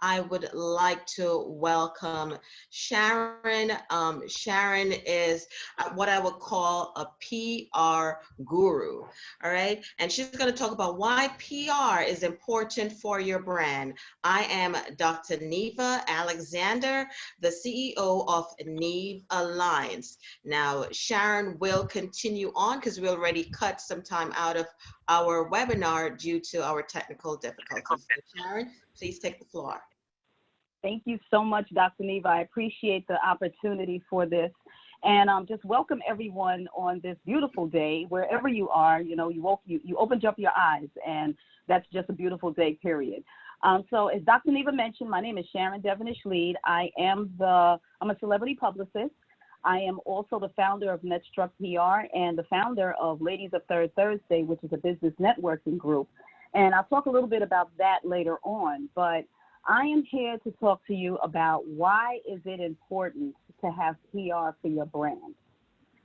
I would like to welcome Sharon. Sharon is what I would call a PR guru, all right? And she's going to talk about why PR is important for your brand. I am Dr. Neva Alexander, the CEO of Neve Alliance. Now, Sharon will continue on because we already cut some time out of our webinar due to our technical difficulties. So Sharon, please take the floor. Thank you so much, Dr. Neva. I appreciate the opportunity for this. And just welcome everyone on this beautiful day, wherever you are. You know, you opened up your eyes, and that's just a beautiful day, period. So as Dr. Neva mentioned, my name is Sharon Devonish Leid. I'm a celebrity publicist. I am also the founder of NetStruc PR and the founder of Ladies of Third Thursday, which is a business networking group. And I'll talk a little bit about that later on. But I am here to talk to you about why is it important to have PR for your brand.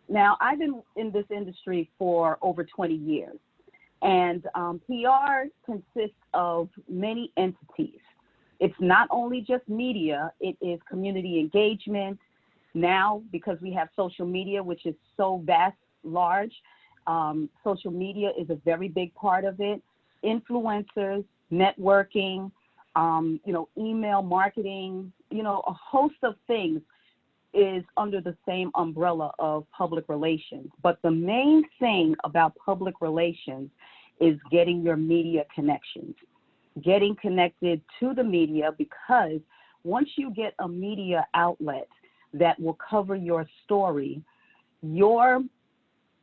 Now, I've been in this industry for over 20 years, and PR consists of many entities. It's not only just media, it is community engagement. Now, because we have social media, which is so vast, large, social media is a very big part of it. Influencers, networking, email marketing, a host of things is under the same umbrella of public relations. But the main thing about public relations is getting your media connections, getting connected to the media, because once you get a media outlet that will cover your story, you're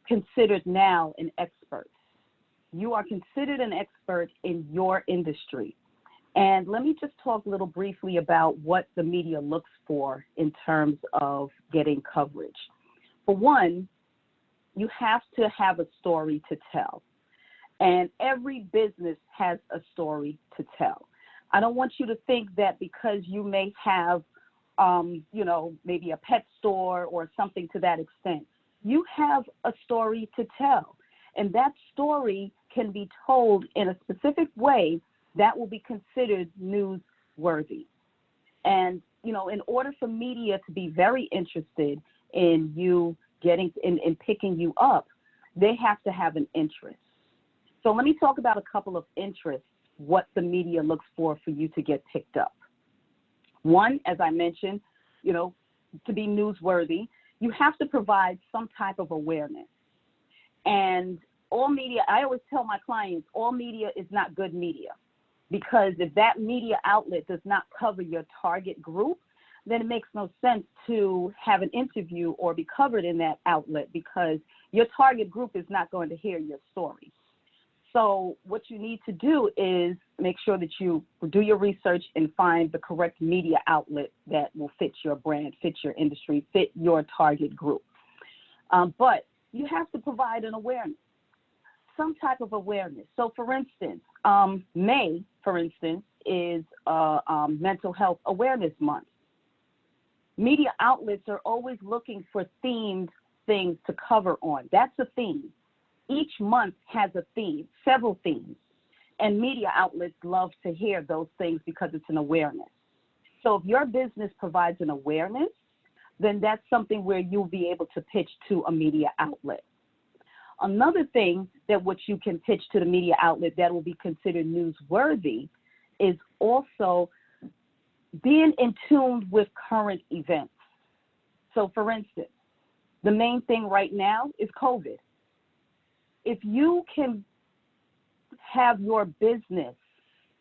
considered now an expert. You are considered an expert in your industry. And let me just talk a little briefly about what the media looks for in terms of getting coverage. For one, you have to have a story to tell. And every business has a story to tell. I don't want you to think that because you may have, maybe a pet store or something to that extent, you have a story to tell. And that story can be told in a specific way that will be considered newsworthy. And, in order for media to be very interested in you in picking you up, they have to have an interest. So let me talk about a couple of interests, what the media looks for you to get picked up. One, as I mentioned, to be newsworthy, you have to provide some type of awareness. And all media, I always tell my clients, all media is not good media. Because if that media outlet does not cover your target group, then it makes no sense to have an interview or be covered in that outlet, because your target group is not going to hear your story. So what you need to do is make sure that you do your research and find the correct media outlet that will fit your brand, fit your industry, fit your target group. But you have to provide an awareness, some type of awareness. So for instance, May, for instance, is Mental Health Awareness Month. Media outlets are always looking for themed things to cover on. That's a theme. Each month has a theme, several themes, and media outlets love to hear those things because it's an awareness. So if your business provides an awareness, then that's something where you'll be able to pitch to a media outlet. Another thing that what you can pitch to the media outlet that will be considered newsworthy is also being in tune with current events. So for instance, the main thing right now is COVID. If you can have your business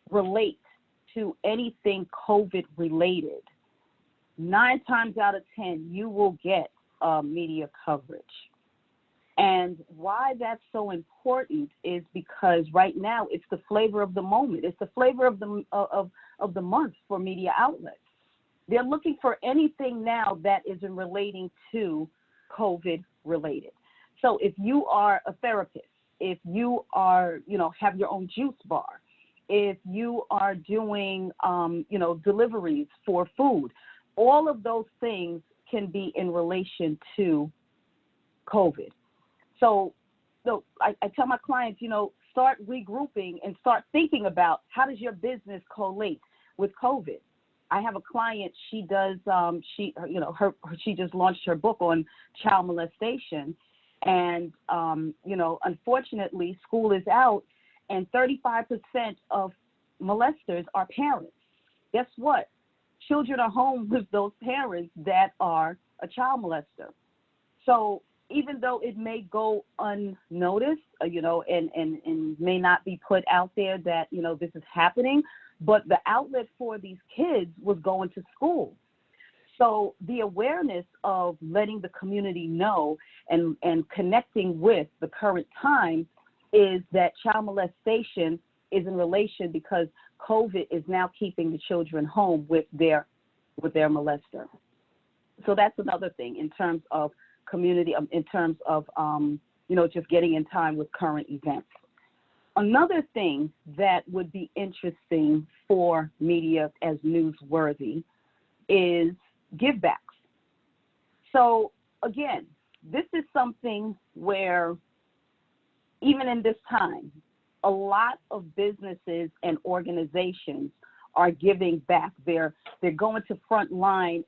relate to anything COVID related, 9 times out of 10, you will get media coverage. And why that's so important is because right now it's the flavor of the moment. It's the flavor of the month for media outlets. They're looking for anything now that isn't relating to COVID related. So if you are a therapist, if you are, have your own juice bar, if you are doing, deliveries for food, all of those things can be in relation to COVID. So I tell my clients, start regrouping and start thinking about how does your business collate with COVID. I have a client, she does, she just launched her book on child molestation. And, unfortunately, school is out, and 35% of molesters are parents. Guess what? Children are home with those parents that are a child molester. So even though it may go unnoticed, and may not be put out there that, this is happening, but the outlet for these kids was going to school. So the awareness of letting the community know and connecting with the current time is that child molestation is in relation because COVID is now keeping the children home with their molester. So that's another thing in terms of community, in terms of, just getting in time with current events. Another thing that would be interesting for media as newsworthy is givebacks. So again, this is something where even in this time, a lot of businesses and organizations are giving back. They're going to frontline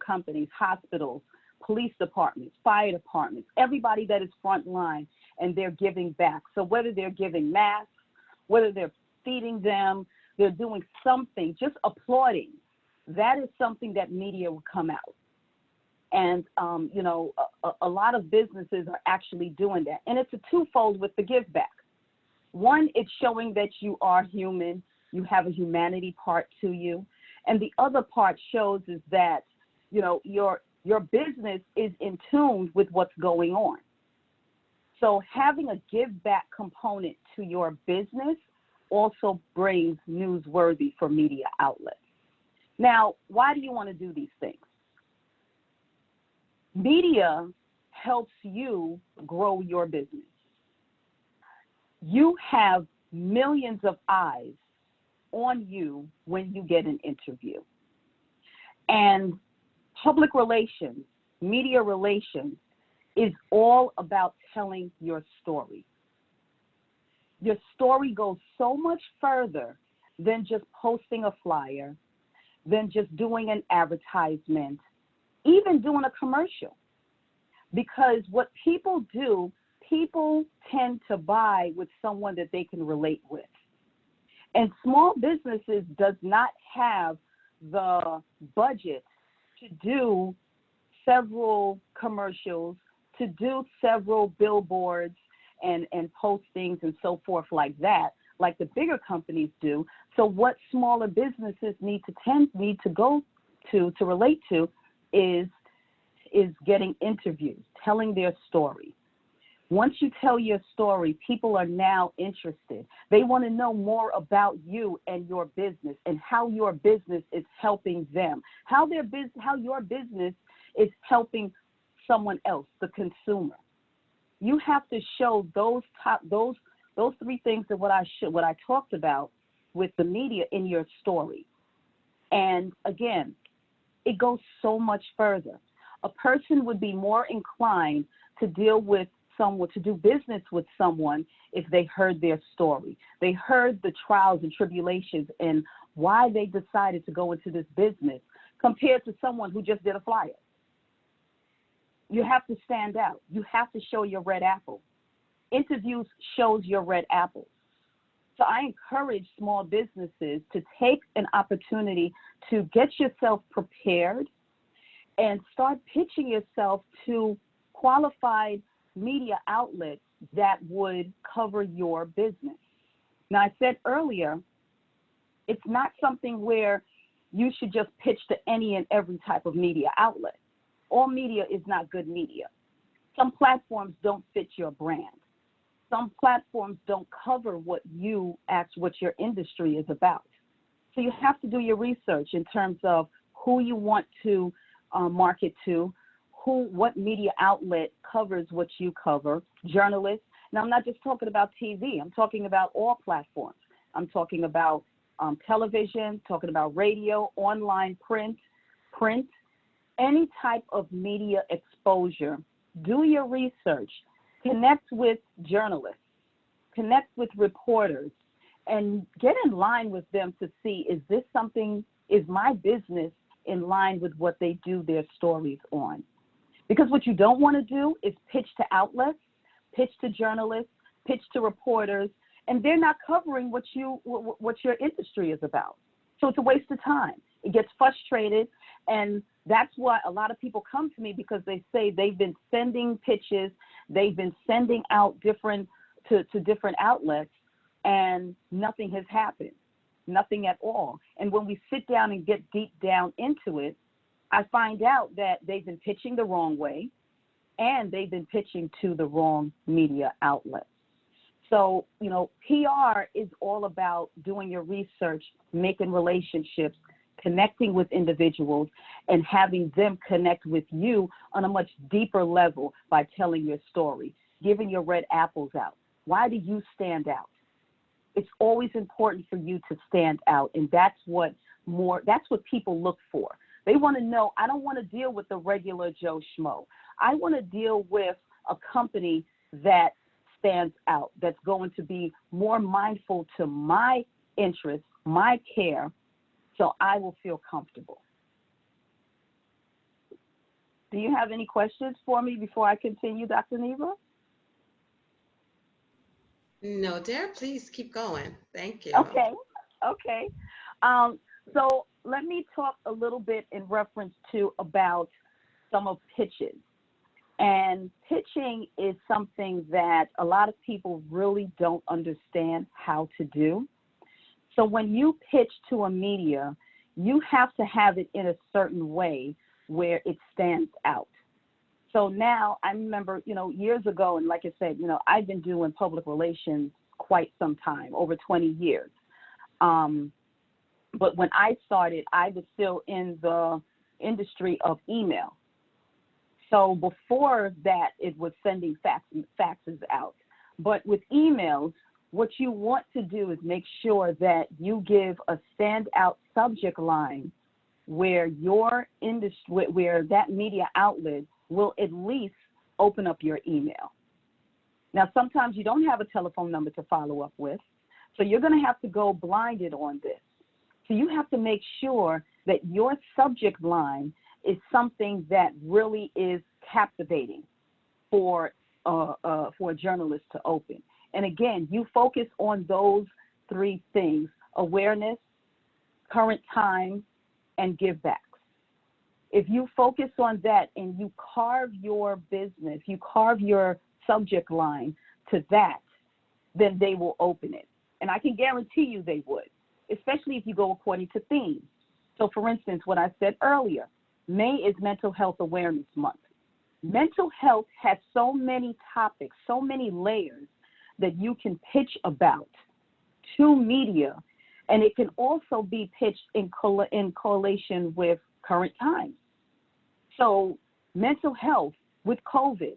companies, hospitals, police departments, fire departments, everybody that is frontline, and they're giving back. So whether they're giving masks, whether they're feeding them, they're doing something, just applauding. That is something that media will come out. And, a lot of businesses are actually doing that. And it's a twofold with the give back. One, it's showing that you are human, you have a humanity part to you. And the other part shows is that, your business is in tune with what's going on. So having a give back component to your business also brings newsworthy for media outlets. Now, why do you want to do these things? Media helps you grow your business. You have millions of eyes on you when you get an interview. And public relations, media relations, is all about telling your story. Your story goes so much further than just posting a flyer, than just doing an advertisement, even doing a commercial. Because what people do, people tend to buy with someone that they can relate with. And small businesses does not have the budget to do several commercials, to do several billboards and postings and so forth like that, like the bigger companies do. So what smaller businesses need to go to relate to is getting interviews, telling their story. Once you tell your story, people are now interested. They want to know more about you and your business and how your business is helping them, how your business is helping someone else, the consumer. You have to show those three things of what I talked about with the media in your story. And again, it goes so much further. A person would be more inclined to deal with someone, to do business with someone, if they heard their story. They heard the trials and tribulations and why they decided to go into this business, compared to someone who just did a flyer. You have to stand out. You have to show your red apple. Interviews shows your red apple. So I encourage small businesses to take an opportunity to get yourself prepared and start pitching yourself to qualified media outlets that would cover your business. Now, I said earlier, it's not something where you should just pitch to any and every type of media outlet. All media is not good media. Some platforms don't fit your brand. Some platforms don't cover what your industry is about. So you have to do your research in terms of who you want to market to, what media outlet covers what you cover, journalists. Now, I'm not just talking about TV. I'm talking about all platforms. I'm talking about television, talking about radio, online, print, any type of media exposure. Do your research. Connect with journalists. Connect with reporters and get in line with them to see, is my business in line with what they do their stories on? Because what you don't want to do is pitch to outlets, pitch to journalists, pitch to reporters, and they're not covering what your industry is about. So it's a waste of time. It gets frustrated, and that's why a lot of people come to me, because they say they've been sending pitches, they've been sending out to different outlets, and nothing has happened, nothing at all. And when we sit down and get deep down into it, I find out that they've been pitching the wrong way, and they've been pitching to the wrong media outlets. So, PR is all about doing your research, making relationships, connecting with individuals, and having them connect with you on a much deeper level by telling your story, giving your red apples out. Why do you stand out? It's always important for you to stand out, and that's what people look for. They want to know, I don't want to deal with the regular Joe Schmo. I want to deal with a company that stands out, that's going to be more mindful to my interests, my care, so I will feel comfortable. Do you have any questions for me before I continue, Dr. Neva? No, dear, please keep going. Thank you. Okay. So let me talk a little bit in reference to about some of pitches. And pitching is something that a lot of people really don't understand how to do. So when you pitch to a media, you have to have it in a certain way where it stands out. So now I remember, years ago, and like I said, I've been doing public relations quite some time, over 20 years. But when I started, I was still in the industry of email. So before that, it was sending faxes out. But with emails, what you want to do is make sure that you give a standout subject line where your industry, where that media outlet will at least open up your email. Now, sometimes you don't have a telephone number to follow up with, so you're going to have to go blinded on this. So you have to make sure that your subject line is something that really is captivating for a journalist to open. And again, you focus on those three things: awareness, current time, and give backs. If you focus on that and you carve your business, you carve your subject line to that, then they will open it. And I can guarantee you they would, especially if you go according to themes. So for instance, what I said earlier, May is Mental Health Awareness Month. Mental health has so many topics, so many layers that you can pitch about to media, and it can also be pitched in correlation with current times. So mental health with COVID,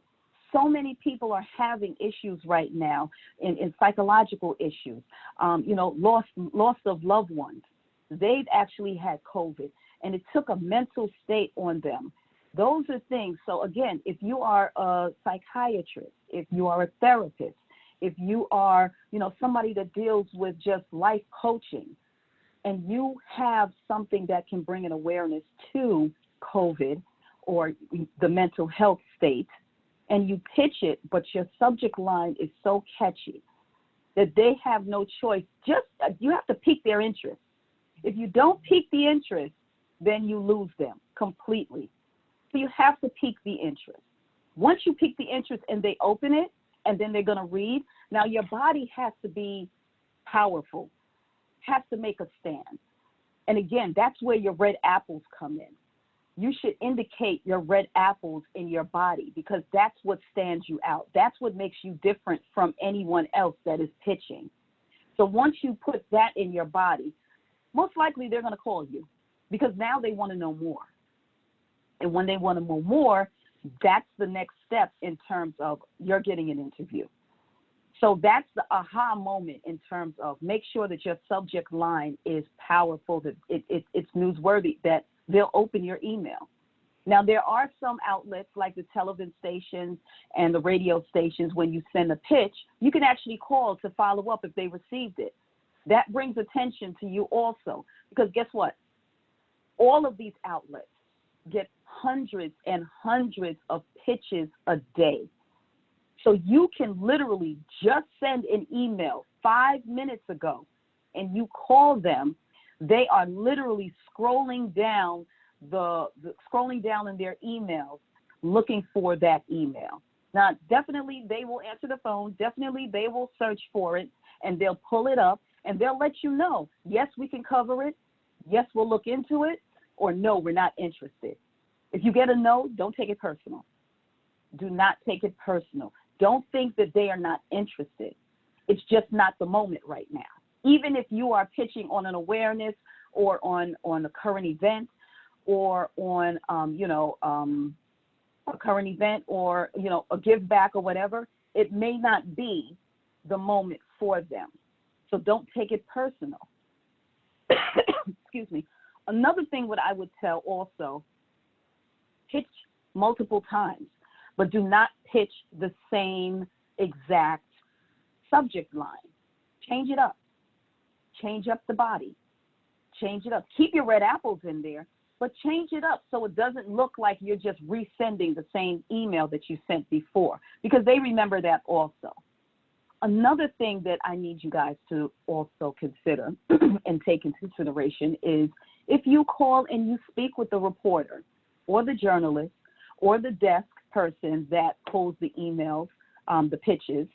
so many people are having issues right now in psychological issues, loss of loved ones. They've actually had COVID, and it took a mental state on them. Those are things. So again, if you are a psychiatrist, if you are a therapist, if you are, somebody that deals with just life coaching, and you have something that can bring an awareness to COVID or the mental health state, and you pitch it, but your subject line is so catchy that they have no choice. You have to pique their interest. If you don't pique the interest, then you lose them completely. So you have to pique the interest. Once you pique the interest and they open it, and then they're going to read, now your body has to be powerful, has to make a stand. And again, that's where your red apples come in. You should indicate your red apples in your body, because that's what stands you out. That's what makes you different from anyone else that is pitching. So once you put that in your body, most likely they're going to call you, because now they want to know more. And when they want to know more, that's the next step in terms of you're getting an interview. So that's the aha moment in terms of make sure that your subject line is powerful, that it's newsworthy, that they'll open your email. Now, there are some outlets like the television stations and the radio stations, when you send a pitch, you can actually call to follow up if they received it. That brings attention to you also, because guess what? All of these outlets get hundreds and hundreds of pitches a day. So you can literally just send an email 5 minutes ago and you call them. They are literally scrolling down scrolling down in their emails looking for that email. Now, definitely they will answer the phone. Definitely they will search for it and they'll pull it up and they'll let you know, yes, we can cover it. Yes, we'll look into it, or no, we're not interested. If you get a no, don't take it personal. Do not take it personal. Don't think that they are not interested. It's just not the moment right now. Even if you are pitching on an awareness or on a current event or on, a current event or, a give back or whatever, it may not be the moment for them. So don't take it personal. Excuse me. Another thing what I would tell also, pitch multiple times, but do not pitch the same exact subject line. Change it up. Change up the body. Change it up. Keep your red apples in there, but change it up so it doesn't look like you're just resending the same email that you sent before, because they remember that also. Another thing that I need you guys to also consider and take into consideration is if you call and you speak with the reporter or the journalist or the desk person that pulls the emails, the pitches,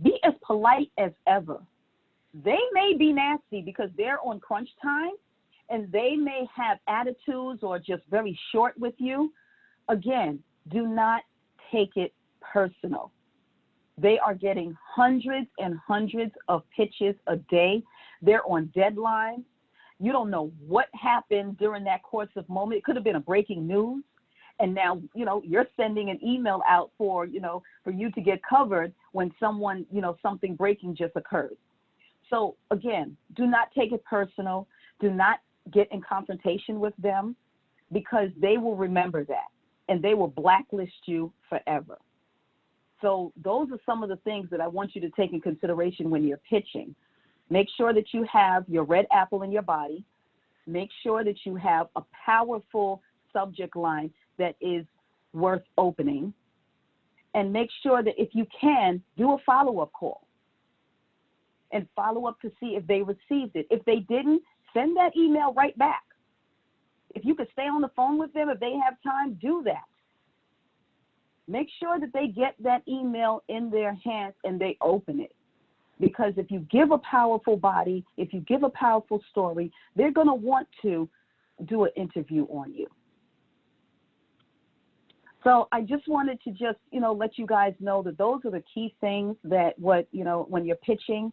be as polite as ever. They may be nasty because they're on crunch time and they may have attitudes or just very short with you. Again, do not take it personal. They are getting hundreds and hundreds of pitches a day. They're on deadlines. You don't know what happened during that course of moment. It could have been a breaking news. And now, you're sending an email out for you to get covered when someone, something breaking just occurred. So again, do not take it personal. Do not get in confrontation with them, because they will remember that and they will blacklist you forever. So those are some of the things that I want you to take in consideration when you're pitching. Make sure that you have your red apple in your body. Make sure that you have a powerful subject line that is worth opening. And make sure that if you can, do a follow-up call and follow up to see if they received it. If they didn't, send that email right back. If you could stay on the phone with them, if they have time, do that. Make sure that they get that email in their hands and they open it. Because if you give a powerful body, if you give a powerful story, they're going to want to do an interview on you. So I just wanted to let you guys know that those are the key things that when you're pitching,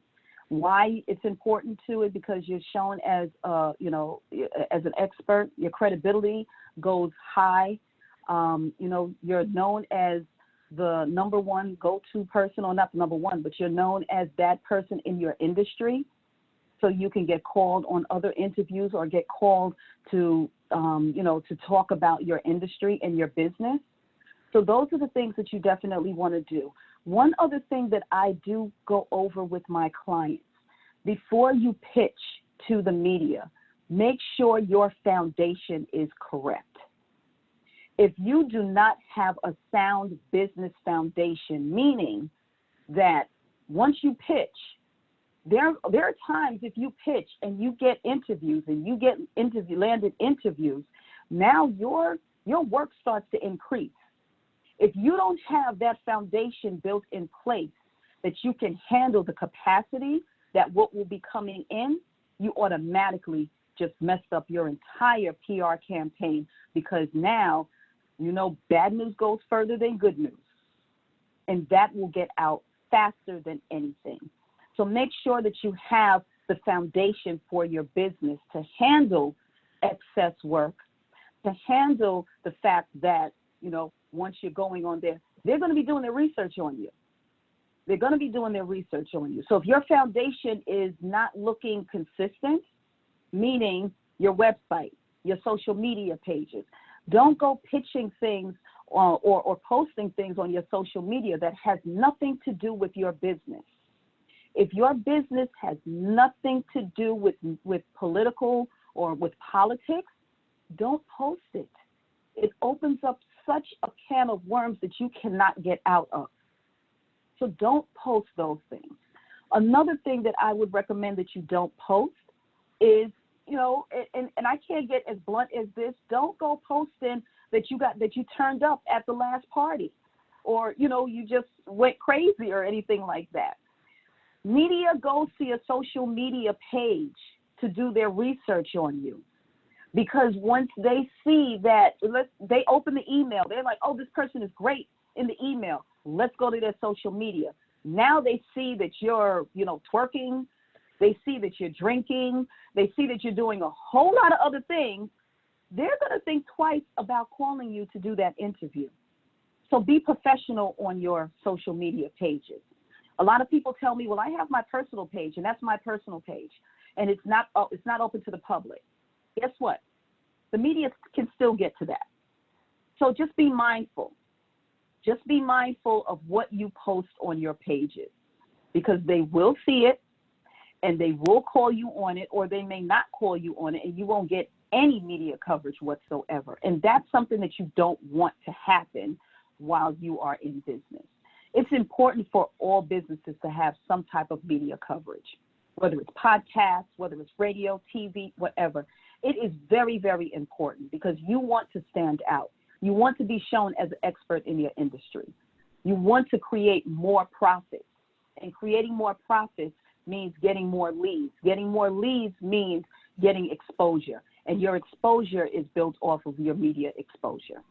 why it's important to it, because you're shown as, as an expert, your credibility goes high. You're known as the number one go-to person, or not the number one, but you're known as that person in your industry. So you can get called on other interviews or get called to talk about your industry and your business. So those are the things that you definitely want to do. One other thing that I do go over with my clients, before you pitch to the media, make sure your foundation is correct. If you do not have a sound business foundation, meaning that once you pitch, there are times if you pitch and you get interviews and you get landed interviews, now your work starts to increase. If you don't have that foundation built in place that you can handle the capacity that what will be coming in, you automatically just messed up your entire PR campaign, because now, bad news goes further than good news. And that will get out faster than anything. So make sure that you have the foundation for your business to handle excess work, to handle the fact that, once you're going on there, they're going to be doing their research on you. They're going to be doing their research on you. So if your foundation is not looking consistent, meaning your website, your social media pages, don't go pitching things or posting things on your social media that has nothing to do with your business. If your business has nothing to do with political or with politics, don't post it. It opens up such a can of worms that you cannot get out of. So don't post those things. Another thing that I would recommend that you don't post is, you know, and I can't get as blunt as this, don't go posting that you turned up at the last party, or, you know, you just went crazy or anything like that. Media goes to your social media page to do their research on you. Because once they see that, they open the email, they're like, oh, this person is great in the email. Let's go to their social media. Now they see that you're, you know, twerking. They see that you're drinking. They see that you're doing a whole lot of other things. They're going to think twice about calling you to do that interview. So be professional on your social media pages. A lot of people tell me, well, I have my personal page, and that's my personal page, and it's not open to the public. Guess what? The media can still get to that. So just be mindful. Just be mindful of what you post on your pages, because they will see it and they will call you on it, or they may not call you on it, and you won't get any media coverage whatsoever. And that's something that you don't want to happen while you are in business. It's important for all businesses to have some type of media coverage, whether it's podcasts, whether it's radio, TV, whatever. It is very, very important, because you want to stand out. You want to be shown as an expert in your industry. You want to create more profits, and creating more profits means getting more leads. Getting more leads means getting exposure, and your exposure is built off of your media exposure.